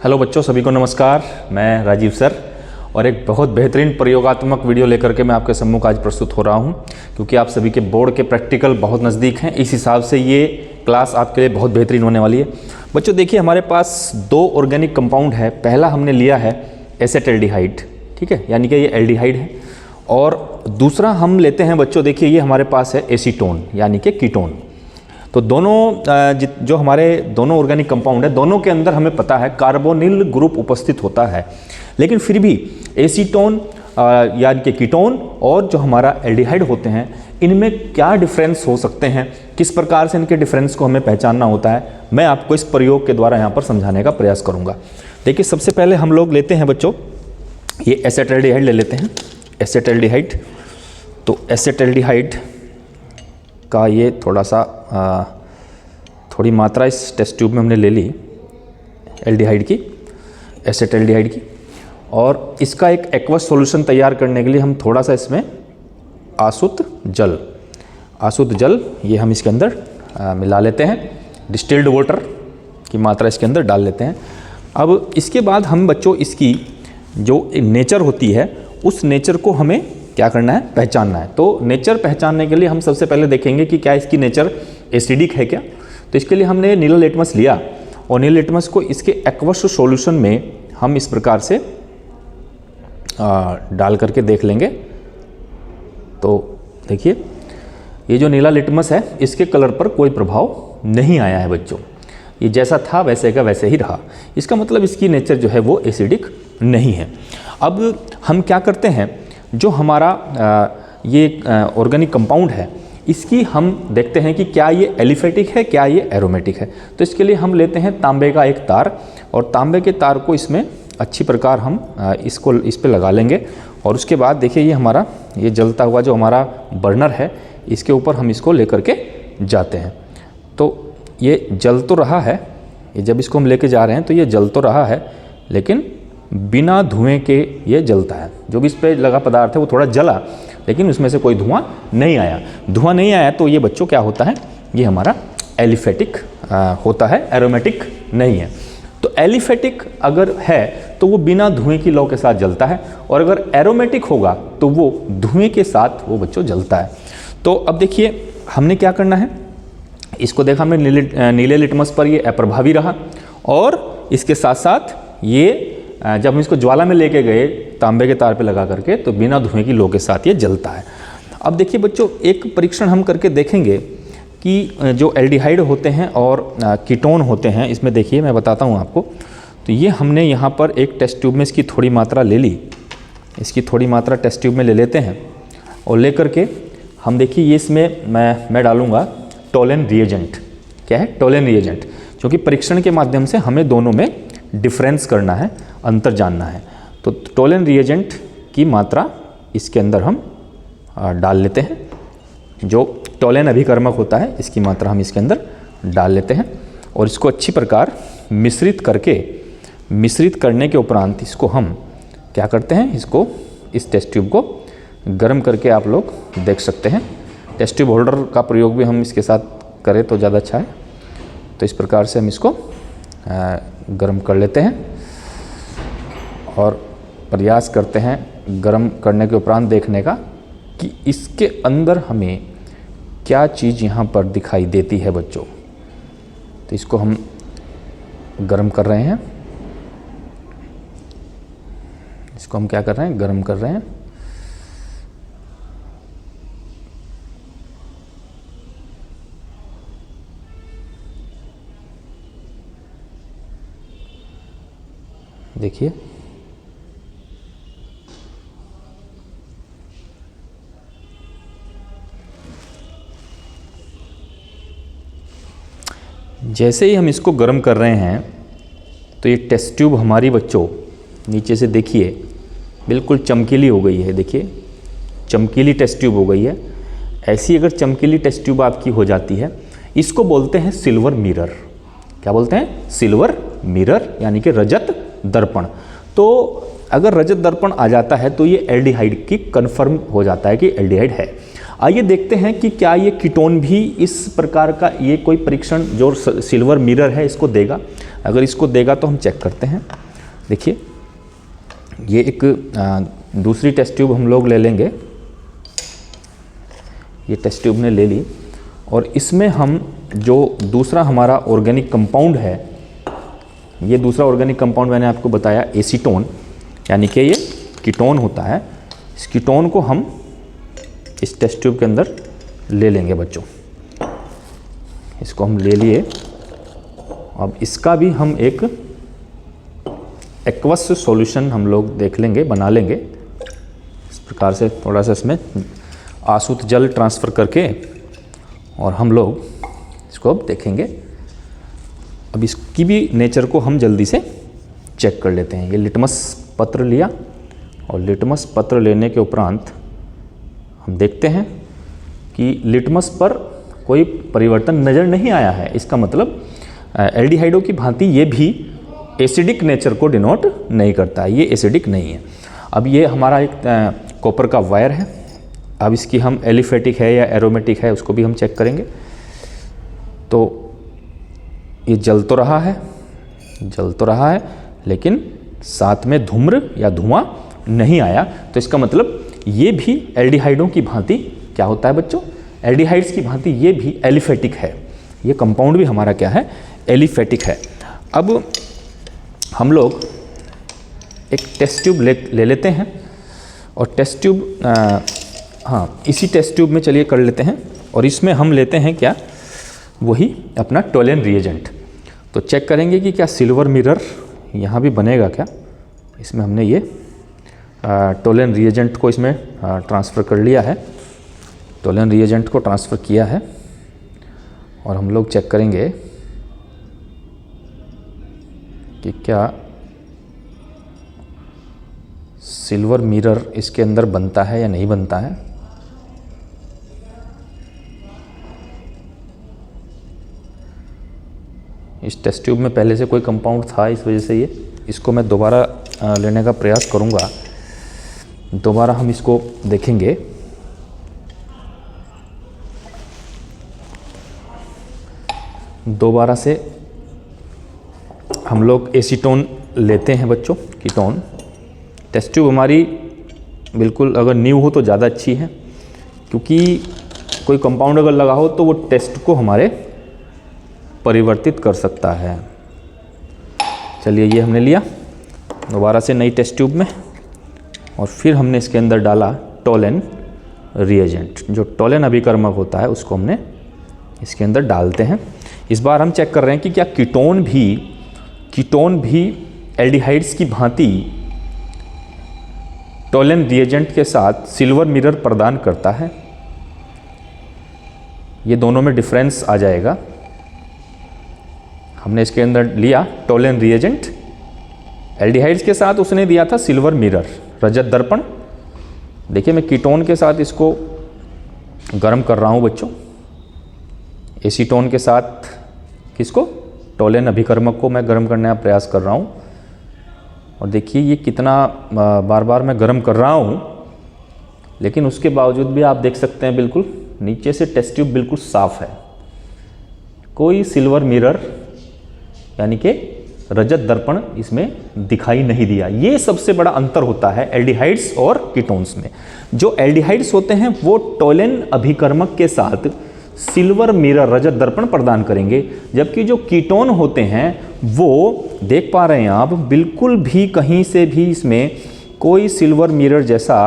Hello बच्चों, सभी को नमस्कार। मैं राजीव सर और एक बहुत बेहतरीन प्रयोगात्मक वीडियो लेकर के मैं आपके सम्मुख आज प्रस्तुत हो रहा हूं, क्योंकि आप सभी के बोर्ड के प्रैक्टिकल बहुत नज़दीक हैं। इस हिसाब से ये क्लास आपके लिए बहुत बेहतरीन होने वाली है। बच्चों देखिए, हमारे पास दो ऑर्गेनिक कंपाउंड है। पहला हमने लिया है एसेटल्डिहाइड, ठीक है, यानी कि ये एल्डिहाइड है। और दूसरा हम लेते हैं बच्चों, देखिए ये हमारे पास है एसीटोन, यानी कि कीटोन। तो दोनों जो हमारे दोनों ऑर्गेनिक कंपाउंड है, दोनों के अंदर हमें पता है कार्बोनिल ग्रुप उपस्थित होता है। लेकिन फिर भी एसीटोन यानी कि कीटोन और जो हमारा एल्डिहाइड होते हैं, इनमें क्या डिफरेंस हो सकते हैं, किस प्रकार से इनके डिफरेंस को हमें पहचानना होता है, मैं आपको इस प्रयोग के द्वारा यहाँ पर समझाने का प्रयास करूँगा। देखिए, सबसे पहले हम लोग लेते हैं बच्चों, ये एसेटल्डिहाइड ले लेते हैं। एसेटल्डिहाइड, तो एसेटल्डिहाइड का ये थोड़ी मात्रा इस टेस्ट ट्यूब में हमने ले ली एल्डिहाइड की, एसेटल्डिहाइड की। और इसका एक एक्वस सॉल्यूशन तैयार करने के लिए हम थोड़ा सा इसमें आसुत जल ये हम इसके अंदर मिला लेते हैं। डिस्टिल्ड वाटर की मात्रा इसके अंदर डाल लेते हैं। अब इसके बाद हम बच्चों इसकी जो नेचर होती है, उस नेचर को हमें क्या करना है, पहचानना है। तो नेचर पहचानने के लिए हम सबसे पहले देखेंगे कि क्या इसकी नेचर एसिडिक है क्या। तो इसके लिए हमने नीला लिटमस लिया और नीला लिटमस को इसके एक्वस सॉल्यूशन में हम इस प्रकार से डाल करके देख लेंगे। तो देखिए, ये जो नीला लिटमस है, इसके कलर पर कोई प्रभाव नहीं आया है बच्चों। ये जैसा था वैसे का वैसे ही रहा। इसका मतलब इसकी नेचर जो है वो एसिडिक नहीं है। अब हम क्या करते हैं, जो हमारा ये ऑर्गेनिक कंपाउंड है, इसकी हम देखते हैं कि क्या ये एलिफेटिक है, क्या ये एरोमेटिक है। तो इसके लिए हम लेते हैं तांबे का एक तार, और तांबे के तार को इसमें अच्छी प्रकार हम इस पे लगा लेंगे। और उसके बाद देखिए, ये हमारा ये जलता हुआ जो हमारा बर्नर है, इसके ऊपर हम इसको लेकर के जाते हैं। तो ये जल तो रहा है, ये जब इसको हम लेके जा रहे हैं तो ये जल तो रहा है, लेकिन बिना धुएं के ये जलता है। जो भी इस पर लगा पदार्थ है वो थोड़ा जला, लेकिन उसमें से कोई धुआं नहीं आया। धुआं नहीं आया तो ये बच्चों क्या होता है, ये हमारा एलिफेटिक होता है, एरोमेटिक नहीं है। तो एलिफेटिक अगर है तो वो बिना धुएं की लौ के साथ जलता है, और अगर एरोमेटिक होगा तो वो धुएं के साथ वो बच्चों जलता है। तो अब देखिए, हमने क्या करना है, इसको देखा हमने नीले लिटमस पर ये अप्रभावी रहा, और इसके साथ साथ ये जब हम इसको ज्वाला में लेके गए तांबे के तार पे लगा करके, तो बिना धुएं की लौ के साथ ये जलता है। अब देखिए बच्चों, एक परीक्षण हम करके देखेंगे कि जो एल्डिहाइड होते हैं और कीटोन होते हैं, इसमें देखिए मैं बताता हूँ आपको। तो ये हमने यहाँ पर एक टेस्ट ट्यूब में इसकी थोड़ी मात्रा ले ली, इसकी थोड़ी मात्रा टेस्ट ट्यूब में ले लेते हैं, और ले करके हम देखिए ये इसमें मैं डालूँगा टोलेन रिएजेंट। क्या है, टोलेन रिएजेंट, क्योंकि परीक्षण के माध्यम से हमें दोनों में डिफरेंस करना है, अंतर जानना है। तो टोलेन रिएजेंट की मात्रा इसके अंदर हम डाल लेते हैं। जो टोलेन अभिकर्मक होता है, इसकी मात्रा हम इसके अंदर डाल लेते हैं, और इसको अच्छी प्रकार मिश्रित करने के उपरांत इसको हम क्या करते हैं, इसको इस टेस्ट ट्यूब को गर्म करके आप लोग देख सकते हैं। टेस्ट ट्यूब होल्डर का प्रयोग भी हम इसके साथ करें तो ज़्यादा अच्छा है। तो इस प्रकार से हम इसको गर्म कर लेते हैं, और प्रयास करते हैं गर्म करने के उपरांत देखने का कि इसके अंदर हमें क्या चीज़ यहाँ पर दिखाई देती है बच्चों। तो इसको हम गर्म कर रहे हैं, इसको हम क्या कर रहे हैं, गर्म कर रहे हैं। देखिए, जैसे ही हम इसको गर्म कर रहे हैं, तो ये टेस्ट ट्यूब हमारी बच्चों नीचे से देखिए बिल्कुल चमकीली हो गई है। देखिए, चमकीली टेस्ट ट्यूब हो गई है। ऐसी अगर चमकीली टेस्ट ट्यूब आपकी हो जाती है, इसको बोलते हैं सिल्वर मिरर। क्या बोलते हैं, सिल्वर मिरर, यानी कि रजत दर्पण। तो अगर रजत दर्पण आ जाता है तो ये एल्डिहाइड की कन्फर्म हो जाता है कि एल्डिहाइड है। आइए देखते हैं कि क्या ये कीटोन भी इस प्रकार का ये कोई परीक्षण जो सिल्वर मिरर है इसको देगा। अगर इसको देगा तो हम चेक करते हैं। देखिए ये एक दूसरी टेस्ट ट्यूब हम लोग ले लेंगे, ये टेस्ट ट्यूब ने ले ली, और इसमें हम जो दूसरा हमारा ऑर्गेनिक कंपाउंड है, ये दूसरा ऑर्गेनिक कंपाउंड मैंने आपको बताया एसीटोन, यानी कि ये कीटोन होता है। इस कीटोन को हम इस टेस्ट ट्यूब के अंदर ले लेंगे बच्चों। इसको हम ले लिए। अब इसका भी हम एक एक्वस सॉल्यूशन हम लोग देख लेंगे, बना लेंगे। इस प्रकार से थोड़ा सा इसमें आसूत जल ट्रांसफ़र करके और हम लोग इसको अब देखेंगे। अब इसकी भी नेचर को हम जल्दी से चेक कर लेते हैं। ये लिटमस पत्र लिया और लिटमस पत्र लेने के उपरांत हम देखते हैं कि लिटमस पर कोई परिवर्तन नज़र नहीं आया है। इसका मतलब एल्डिहाइडों की भांति ये भी एसिडिक नेचर को डिनोट नहीं करता है, ये एसिडिक नहीं है। अब ये हमारा एक कॉपर का वायर है। अब इसकी हम एलिफेटिक है या एरोमेटिक है उसको भी हम चेक करेंगे। तो ये जल तो रहा है, लेकिन साथ में धूम्र या धुआं नहीं आया। तो इसका मतलब ये भी एल्डिहाइडों की भांति क्या होता है बच्चों, एल्डिहाइड्स की भांति ये भी एलिफेटिक है। ये कंपाउंड भी हमारा क्या है, एलिफेटिक है। अब हम लोग एक टेस्ट ट्यूब ले लेते हैं और टेस्ट ट्यूब इसी टेस्ट ट्यूब में चलिए कर लेते हैं, और इसमें हम लेते हैं क्या, वही अपना टोलेन रिएजेंट। तो चेक करेंगे कि क्या सिल्वर मिरर यहाँ भी बनेगा क्या। इसमें हमने ये टोलेन रिएजेंट को इसमें ट्रांसफ़र कर लिया है, टोलेन रिएजेंट को ट्रांसफ़र किया है, और हम लोग चेक करेंगे कि क्या सिल्वर मिरर इसके अंदर बनता है या नहीं बनता है। इस टेस्ट ट्यूब में पहले से कोई कंपाउंड था, इस वजह से इसको मैं दोबारा लेने का प्रयास करूंगा। दोबारा हम इसको देखेंगे। दोबारा से हम लोग एसीटोन लेते हैं बच्चों, कीटोन। टेस्ट ट्यूब हमारी बिल्कुल अगर न्यू हो तो ज़्यादा अच्छी है, क्योंकि कोई कंपाउंड अगर लगा हो तो वो टेस्ट को हमारे परिवर्तित कर सकता है। चलिए ये हमने लिया दोबारा से नई टेस्ट ट्यूब में, और फिर हमने इसके अंदर डाला टोलेन रिएजेंट। जो टोलेन अभिकर्मक होता है उसको हमने इसके अंदर डालते हैं। इस बार हम चेक कर रहे हैं कि क्या कीटोन भी एल्डिहाइड्स की भांति टोलेन रिएजेंट के साथ सिल्वर मिरर प्रदान करता है। ये दोनों में डिफरेंस आ जाएगा। हमने इसके अंदर लिया टोलेन रिएजेंट, एल्डिहाइड्स के साथ उसने दिया था सिल्वर मिरर, रजत दर्पण। देखिए मैं कीटोन के साथ इसको गर्म कर रहा हूँ बच्चों, एसीटोन के साथ किसको, टोलेन अभिकर्मक को मैं गर्म करने का प्रयास कर रहा हूँ। और देखिए ये कितना बार बार मैं गर्म कर रहा हूँ, लेकिन उसके बावजूद भी आप देख सकते हैं बिल्कुल नीचे से टेस्ट ट्यूब बिल्कुल साफ है, कोई सिल्वर मिरर यानी कि रजत दर्पण इसमें दिखाई नहीं दिया। ये सबसे बड़ा अंतर होता है एल्डिहाइड्स और कीटोन्स में। जो एल्डिहाइड्स होते हैं वो टोलेन अभिकर्मक के साथ सिल्वर मिरर रजत दर्पण प्रदान करेंगे, जबकि जो कीटोन होते हैं वो देख पा रहे हैं आप बिल्कुल भी कहीं से भी इसमें कोई सिल्वर मिरर जैसा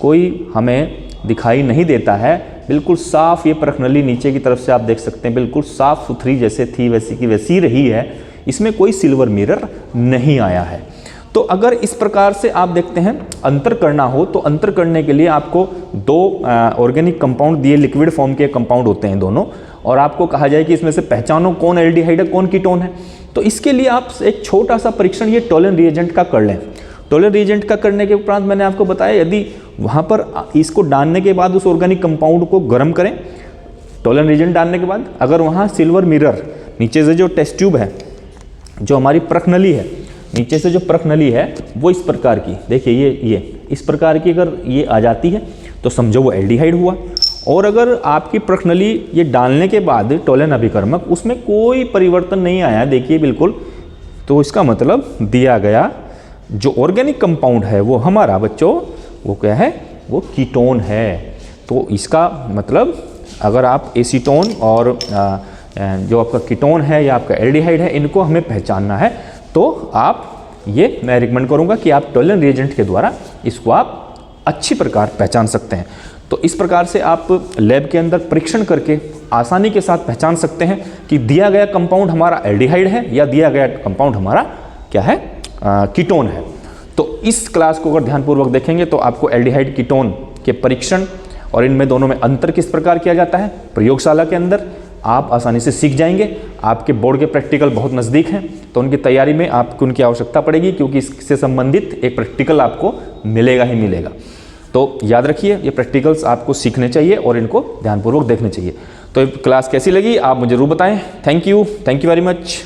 कोई हमें दिखाई नहीं देता है। बिल्कुल साफ ये प्रखनली नीचे की तरफ से आप देख सकते हैं बिल्कुल साफ सुथरी जैसे थी वैसी की वैसी रही है, इसमें कोई सिल्वर मिरर नहीं आया है। तो अगर इस प्रकार से आप देखते हैं अंतर करना हो तो अंतर करने के लिए आपको दो ऑर्गेनिक कंपाउंड दिए, लिक्विड फॉर्म के कंपाउंड होते हैं दोनों, और आपको कहा जाए कि इसमें से पहचानो कौन एल्डिहाइड है कौन कीटोन है। तो इसके लिए आप एक छोटा सा परीक्षण ये टोलेन रिएजेंट का कर लें। टोलेन रिएजेंट का करने के उपरांत मैंने आपको बताया यदि वहाँ पर इसको डालने के बाद उस ऑर्गेनिक कंपाउंड को गर्म करें, टोलेन रिएजेंट डालने के बाद अगर वहाँ सिल्वर मिरर नीचे से जो टेस्ट ट्यूब है, जो हमारी प्रखनली है, नीचे से जो प्रखनली है वो इस प्रकार की, देखिए ये इस प्रकार की अगर ये आ जाती है तो समझो वो एल्डिहाइड हुआ। और अगर आपकी प्रखनली ये डालने के बाद टोलेन अभिकर्मक उसमें कोई परिवर्तन नहीं आया, देखिए बिल्कुल तो इसका मतलब दिया गया जो ऑर्गेनिक कंपाउंड है वो हमारा बच्चों वो क्या है, वो कीटोन है। तो इसका मतलब अगर आप एसीटोन और जो आपका कीटोन है या आपका एल्डिहाइड है, इनको हमें पहचानना है, तो आप ये मैं रिकमेंड करूंगा कि आप टोलन रिएजेंट के द्वारा इसको आप अच्छी प्रकार पहचान सकते हैं। तो इस प्रकार से आप लैब के अंदर परीक्षण करके आसानी के साथ पहचान सकते हैं कि दिया गया कंपाउंड हमारा एल्डिहाइड है या दिया गया कंपाउंड हमारा क्या है, कीटोन है। तो इस क्लास को अगर ध्यानपूर्वक देखेंगे तो आपको एल्डिहाइड कीटोन के परीक्षण और इनमें दोनों में अंतर किस प्रकार किया जाता है प्रयोगशाला के अंदर आप आसानी से सीख जाएंगे। आपके बोर्ड के प्रैक्टिकल बहुत नज़दीक हैं, तो उनकी तैयारी में आपको उनकी आवश्यकता पड़ेगी, क्योंकि इससे संबंधित एक प्रैक्टिकल आपको मिलेगा ही मिलेगा। तो याद रखिए, ये प्रैक्टिकल्स आपको सीखने चाहिए और इनको ध्यानपूर्वक देखने चाहिए। तो क्लास कैसी लगी आप मुझे जरूर बताएं। Thank you very much.